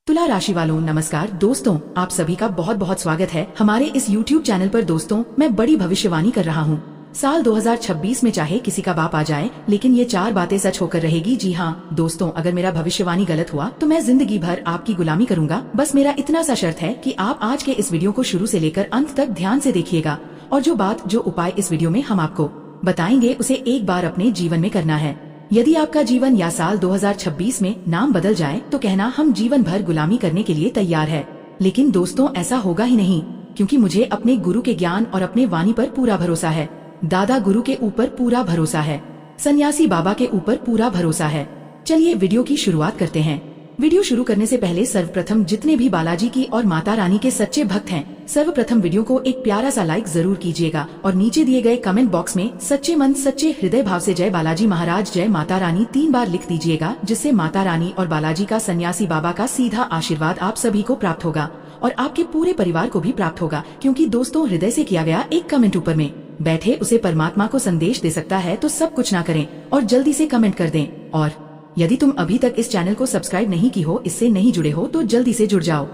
तुला राशि वालों नमस्कार दोस्तों, आप सभी का बहुत बहुत स्वागत है हमारे इस YouTube चैनल पर। दोस्तों, मैं बड़ी भविष्यवाणी कर रहा हूँ। साल 2026 में चाहे किसी का बाप आ जाए, लेकिन ये 4 बातें सच होकर रहेगी। जी हाँ दोस्तों, अगर मेरा भविष्यवाणी गलत हुआ तो मैं जिंदगी भर आपकी गुलामी करूंगा। बस मेरा इतना सा शर्त है कि आप आज के इस वीडियो को शुरू से लेकर अंत तक ध्यान से देखिएगा और जो उपाय इस वीडियो में हम आपको बताएंगे उसे एक बार अपने जीवन में करना है। यदि आपका जीवन या साल 2026 में नाम बदल जाए तो कहना हम जीवन भर गुलामी करने के लिए तैयार है। लेकिन दोस्तों, ऐसा होगा ही नहीं, क्योंकि मुझे अपने गुरु के ज्ञान और अपने वाणी पर पूरा भरोसा है। दादा गुरु के ऊपर पूरा भरोसा है, सन्यासी बाबा के ऊपर पूरा भरोसा है। चलिए वीडियो की शुरुआत करते हैं। वीडियो शुरू करने से पहले सर्वप्रथम जितने भी बालाजी की और माता रानी के सच्चे भक्त हैं, सर्वप्रथम वीडियो को एक प्यारा सा लाइक जरूर कीजिएगा और नीचे दिए गए कमेंट बॉक्स में सच्चे मन सच्चे हृदय भाव से जय बालाजी महाराज जय माता रानी 3 बार लिख दीजिएगा, जिससे माता रानी और बालाजी का सन्यासी बाबा का सीधा आशीर्वाद आप सभी को प्राप्त होगा और आपके पूरे परिवार को भी प्राप्त होगा। क्योंकि दोस्तों, हृदय से किया गया एक कमेंट ऊपर में बैठे उसे परमात्मा को संदेश दे सकता है। तो सब कुछ ना करें और जल्दी से कमेंट कर दें। और यदि तुम अभी तक इस चैनल को सब्सक्राइब नहीं की हो, इससे नहीं जुड़े हो, तो जल्दी से जुड़ जाओ।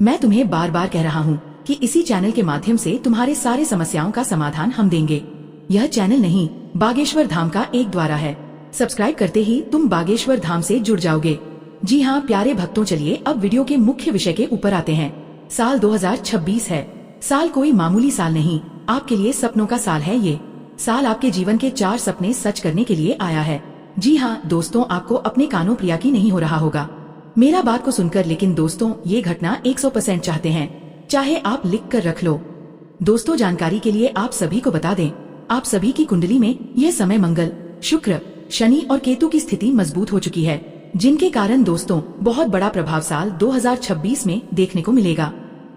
मैं तुम्हें बार बार कह रहा हूँ कि इसी चैनल के माध्यम से तुम्हारे सारे समस्याओं का समाधान हम देंगे। यह चैनल नहीं, बागेश्वर धाम का एक द्वारा है। सब्सक्राइब करते ही तुम बागेश्वर धाम से जुड़ जाओगे। जी हाँ प्यारे भक्तों, चलिए अब वीडियो के मुख्य विषय के ऊपर आते हैं। साल 2026 है। साल कोई मामूली साल नहीं, आपके लिए सपनों का साल है। ये साल आपके जीवन के 4 सपने सच करने के लिए आया है। जी हाँ दोस्तों, आपको अपने कानों प्रिया की नहीं हो रहा होगा मेरा बात को सुनकर, लेकिन दोस्तों ये घटना 100% चाहते हैं। चाहे आप लिख कर रख लो। दोस्तों, जानकारी के लिए आप सभी को बता दें, आप सभी की कुंडली में ये समय मंगल, शुक्र, शनि और केतु की स्थिति मजबूत हो चुकी है, जिनके कारण दोस्तों बहुत बड़ा प्रभाव साल 2026 में देखने को मिलेगा।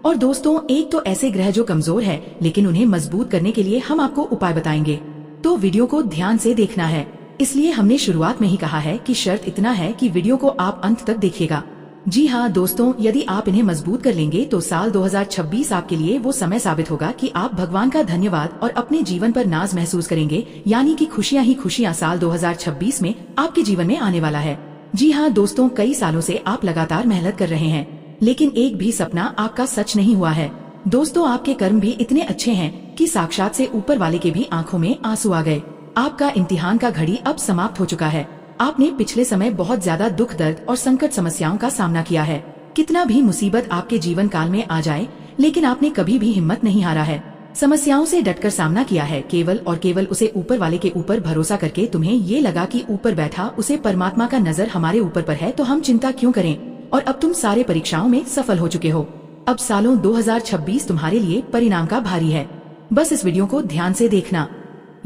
और दोस्तों, एक तो ऐसे ग्रह जो कमजोर है, लेकिन उन्हें मजबूत करने के लिए हम आपको उपाय बताएंगे। तो वीडियो को ध्यान से देखना है। इसलिए हमने शुरुआत में ही कहा है कि शर्त इतना है कि वीडियो को आप अंत तक देखिएगा। जी हाँ दोस्तों, यदि आप इन्हें मजबूत कर लेंगे तो साल 2026 आपके लिए वो समय साबित होगा कि आप भगवान का धन्यवाद और अपने जीवन पर नाज महसूस करेंगे। यानी कि खुशियाँ ही खुशियाँ साल 2026 में आपके जीवन में आने वाला है। जी हाँ दोस्तों, कई सालों से आप लगातार मेहनत कर रहे हैं, लेकिन एक भी सपना आपका सच नहीं हुआ है। दोस्तों, आपके कर्म भी इतने अच्छे हैं कि साक्षात से ऊपर वाले के भी आंखों में आंसू आ गए। आपका इम्तिहान का घड़ी अब समाप्त हो चुका है। आपने पिछले समय बहुत ज्यादा दुख दर्द और संकट समस्याओं का सामना किया है। कितना भी मुसीबत आपके जीवन काल में आ जाए, लेकिन आपने कभी भी हिम्मत नहीं हारा है। समस्याओं से डटकर सामना किया है, केवल और केवल उसे ऊपर वाले के ऊपर भरोसा करके। तुम्हें ये लगा कि ऊपर बैठा उसे परमात्मा का नजर हमारे ऊपर पर है, तो हम चिंता क्यों करें। और अब तुम सारे परीक्षाओं में सफल हो चुके हो। अब सालों 2026 तुम्हारे लिए परिणाम का भारी है। बस इस वीडियो को ध्यान से देखना।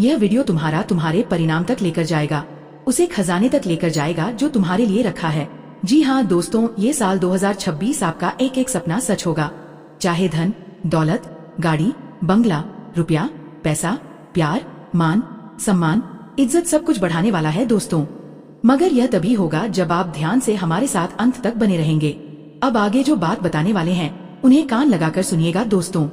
यह वीडियो तुम्हारे परिणाम तक लेकर जाएगा, उसे खजाने तक लेकर जाएगा जो तुम्हारे लिए रखा है। जी हाँ दोस्तों, ये साल 2026 आपका एक एक सपना सच होगा। चाहे धन दौलत, गाड़ी, बंगला, रुपया, पैसा, प्यार, मान, सम्मान, इज्जत सब कुछ बढ़ाने वाला है दोस्तों। मगर यह तभी होगा जब आप ध्यान से हमारे साथ अंत तक बने रहेंगे। अब आगे जो बात बताने वाले हैं उन्हें कान लगाकर सुनिएगा दोस्तों।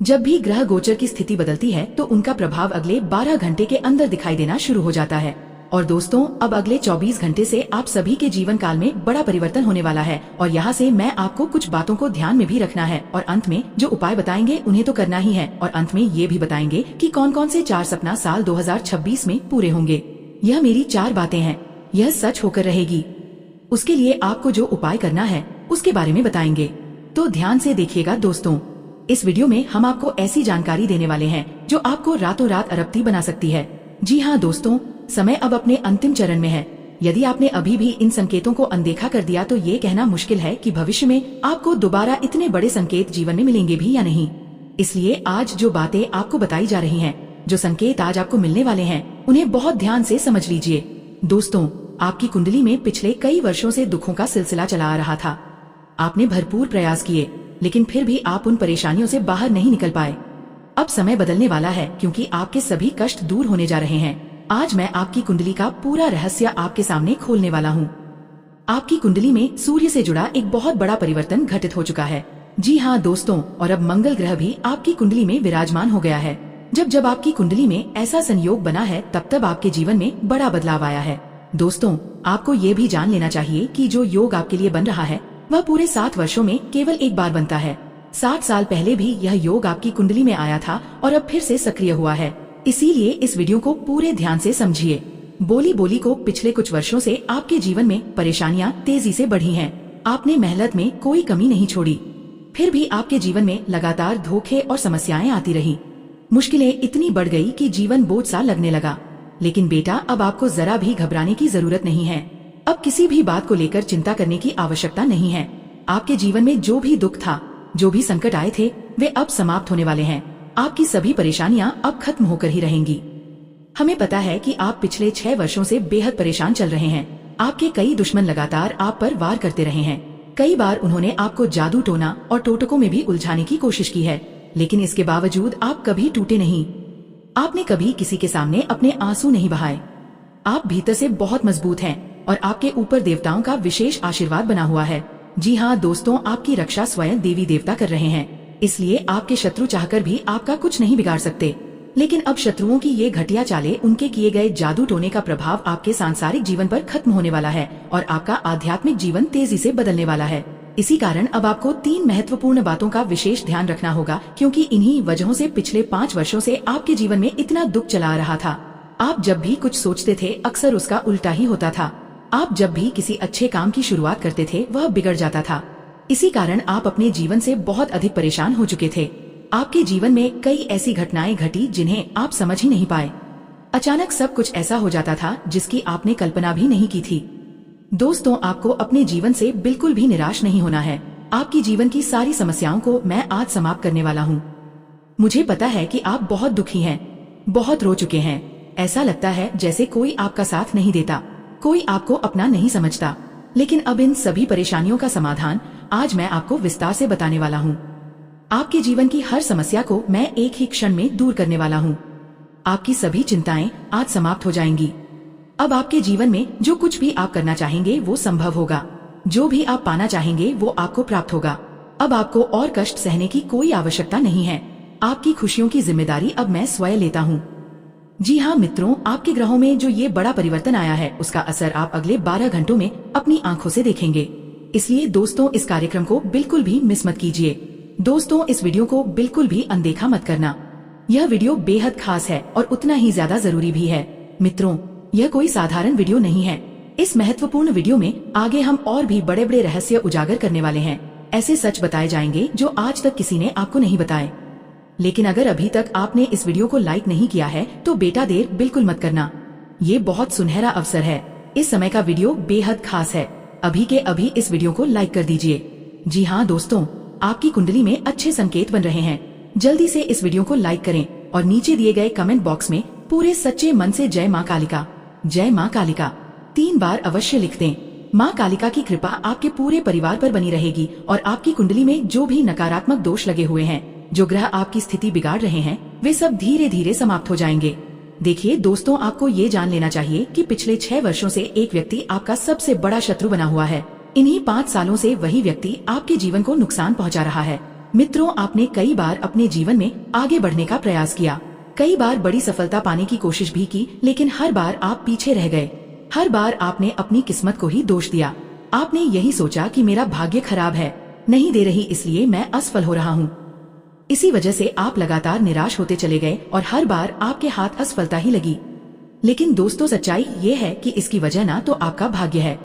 जब भी ग्रह गोचर की स्थिति बदलती है तो उनका प्रभाव अगले 12 घंटे के अंदर दिखाई देना शुरू हो जाता है। और दोस्तों, अब अगले 24 घंटे से आप सभी के जीवन काल में बड़ा परिवर्तन होने वाला है। और यहाँ से मैं आपको कुछ बातों को ध्यान में भी रखना है और अंत में जो उपाय बताएंगे उन्हें तो करना ही है। और अंत में ये भी बताएंगे कि कौन कौन से 4 सपना साल 2026 में पूरे होंगे। यह मेरी 4 बातें हैं, यह सच होकर रहेगी। उसके लिए आपको जो उपाय करना है उसके बारे में बताएंगे, तो ध्यान से देखिएगा दोस्तों। इस वीडियो में हम आपको ऐसी जानकारी देने वाले हैं जो आपको रातों रात अरबती बना सकती है। जी हाँ दोस्तों, समय अब अपने अंतिम चरण में है। यदि आपने अभी भी इन संकेतों को अनदेखा कर दिया तो ये कहना मुश्किल है कि भविष्य में आपको दोबारा इतने बड़े संकेत जीवन में मिलेंगे भी या नहीं। इसलिए आज जो बातें आपको बताई जा रही हैं, जो संकेत आज आपको मिलने वाले हैं, उन्हें बहुत ध्यान से समझ लीजिए। दोस्तों, आपकी कुंडली में पिछले कई वर्षों से दुखों का सिलसिला चला आ रहा था। आपने भरपूर प्रयास किए, लेकिन फिर भी आप उन परेशानियों से बाहर नहीं निकल पाए। अब समय बदलने वाला है, क्योंकि आपके सभी कष्ट दूर होने जा रहे हैं। आज मैं आपकी कुंडली का पूरा रहस्य आपके सामने खोलने वाला हूँ। आपकी कुंडली में सूर्य से जुड़ा एक बहुत बड़ा परिवर्तन घटित हो चुका है। जी हाँ दोस्तों, और अब मंगल ग्रह भी आपकी कुंडली में विराजमान हो गया है। जब आपकी कुंडली में ऐसा संयोग बना है, तब आपके जीवन में बड़ा बदलाव आया है। दोस्तों, आपको ये भी जान लेना चाहिए कि जो योग आपके लिए बन रहा है वह पूरे 7 वर्षों में केवल एक बार बनता है। 60 साल पहले भी यह योग आपकी कुंडली में आया था और अब फिर से सक्रिय हुआ है। इसीलिए इस वीडियो को पूरे ध्यान से समझिए। बोली बोली को पिछले कुछ वर्षों से आपके जीवन में परेशानियां तेजी से बढ़ी हैं। आपने मेहनत में कोई कमी नहीं छोड़ी, फिर भी आपके जीवन में लगातार धोखे और समस्याएं आती रही। मुश्किलें इतनी बढ़ गई कि जीवन बोझ सा लगने लगा। लेकिन बेटा, अब आपको जरा भी घबराने की जरूरत नहीं है। अब किसी भी बात को लेकर चिंता करने की आवश्यकता नहीं है। आपके जीवन में जो भी दुख था, जो भी संकट आए थे, वे अब समाप्त होने वाले हैं। आपकी सभी परेशानियां अब खत्म होकर ही रहेंगी। हमें पता है कि आप पिछले 6 वर्षों से बेहद परेशान चल रहे हैं। आपके कई दुश्मन लगातार आप पर वार करते रहे हैं। कई बार उन्होंने आपको जादू टोना और टोटकों में भी उलझाने की कोशिश की है, लेकिन इसके बावजूद आप कभी टूटे नहीं। आपने कभी किसी के सामने अपने आंसू नहीं बहाए। आप भीतर से बहुत मजबूत हैं और आपके ऊपर देवताओं का विशेष आशीर्वाद बना हुआ है। जी हाँ दोस्तों, आपकी रक्षा स्वयं देवी देवता कर रहे हैं। इसलिए आपके शत्रु चाहकर भी आपका कुछ नहीं बिगाड़ सकते। लेकिन अब शत्रुओं की ये घटिया चालें, उनके किए गए जादू टोने का प्रभाव आपके सांसारिक जीवन पर खत्म होने वाला है और आपका आध्यात्मिक जीवन तेजी से बदलने वाला है। इसी कारण अब आपको 3 महत्वपूर्ण बातों का विशेष ध्यान रखना होगा, क्योंकि इन्हीं वजहों से पिछले 5 वर्षों से आपके जीवन में इतना दुख चला आ रहा था। आप जब भी कुछ सोचते थे, अक्सर उसका उल्टा ही होता था। आप जब भी किसी अच्छे काम की शुरुआत करते थे, वह बिगड़ जाता था। इसी कारण आप अपने जीवन से बहुत अधिक परेशान हो चुके थे। आपके जीवन में कई ऐसी घटनाएं घटी जिन्हें आप समझ ही नहीं पाए। अचानक सब कुछ ऐसा हो जाता था जिसकी आपने कल्पना भी नहीं की थी। दोस्तों, आपको अपने जीवन से बिल्कुल भी निराश नहीं होना है। आपकी जीवन की सारी समस्याओं को मैं आज समाप्त करने वाला हूँ। मुझे पता है कि आप बहुत दुखी हैं, बहुत रो चुके हैं। ऐसा लगता है जैसे कोई आपका साथ नहीं देता, कोई आपको अपना नहीं समझता। लेकिन अब इन सभी परेशानियों का समाधान आज मैं आपको विस्तार से बताने वाला हूँ। आपके जीवन की हर समस्या को मैं एक ही क्षण में दूर करने वाला हूँ। आपकी सभी चिंताएं आज समाप्त हो जाएंगी। अब आपके जीवन में जो कुछ भी आप करना चाहेंगे वो संभव होगा। जो भी आप पाना चाहेंगे वो आपको प्राप्त होगा। अब आपको और कष्ट सहने की कोई आवश्यकता नहीं है। आपकी खुशियों की जिम्मेदारी अब मैं स्वयं लेता हूँ। जी हाँ मित्रों, आपके ग्रहों में जो ये बड़ा परिवर्तन आया है, उसका असर आप अगले 12 घंटों में अपनी आंखों से देखेंगे। इसलिए दोस्तों, इस कार्यक्रम को बिल्कुल भी मिस मत कीजिए। दोस्तों, इस वीडियो को बिल्कुल भी अनदेखा मत करना। यह वीडियो बेहद खास है और उतना ही ज्यादा जरूरी भी है। मित्रों, यह कोई साधारण वीडियो नहीं है। इस महत्वपूर्ण वीडियो में आगे हम और भी बड़े बड़े रहस्य उजागर करने वाले हैं। ऐसे सच बताए जाएंगे जो आज तक किसी ने आपको नहीं बताए। लेकिन अगर अभी तक आपने इस वीडियो को लाइक नहीं किया है तो बेटा देर बिल्कुल मत करना। ये बहुत सुनहरा अवसर है। इस समय का वीडियो बेहद खास है। अभी के अभी इस वीडियो को लाइक कर दीजिए। जी हाँ दोस्तों, आपकी कुंडली में अच्छे संकेत बन रहे हैं। जल्दी से इस वीडियो को लाइक करें और नीचे दिए गए कमेंट बॉक्स में पूरे सच्चे मन से जय माँ कालिका, जय माँ कालिका 3 बार अवश्य लिख दें। माँ कालिका की कृपा आपके पूरे परिवार पर बनी रहेगी और आपकी कुंडली में जो भी नकारात्मक दोष लगे हुए हैं, जो ग्रह आपकी स्थिति बिगाड़ रहे हैं, वे सब धीरे धीरे समाप्त हो जाएंगे। देखिए दोस्तों, आपको ये जान लेना चाहिए कि पिछले 6 वर्षों से एक व्यक्ति आपका सबसे बड़ा शत्रु बना हुआ है। इन्हीं 5 सालों से वही व्यक्ति आपके जीवन को नुकसान पहुंचा रहा है। मित्रों, आपने कई बार अपने जीवन में आगे बढ़ने का प्रयास किया, कई बार बड़ी सफलता पाने की कोशिश भी की, लेकिन हर बार आप पीछे रह गए। हर बार आपने अपनी किस्मत को ही दोष दिया। आपने यही सोचा कि मेरा भाग्य खराब है, नहीं दे रही, इसलिए मैं असफल हो रहा हूँ। इसी वजह से आप लगातार निराश होते चले गए और हर बार आपके हाथ असफलता ही लगी। लेकिन दोस्तों, सच्चाई ये है कि इसकी वजह ना तो आपका भाग्य है,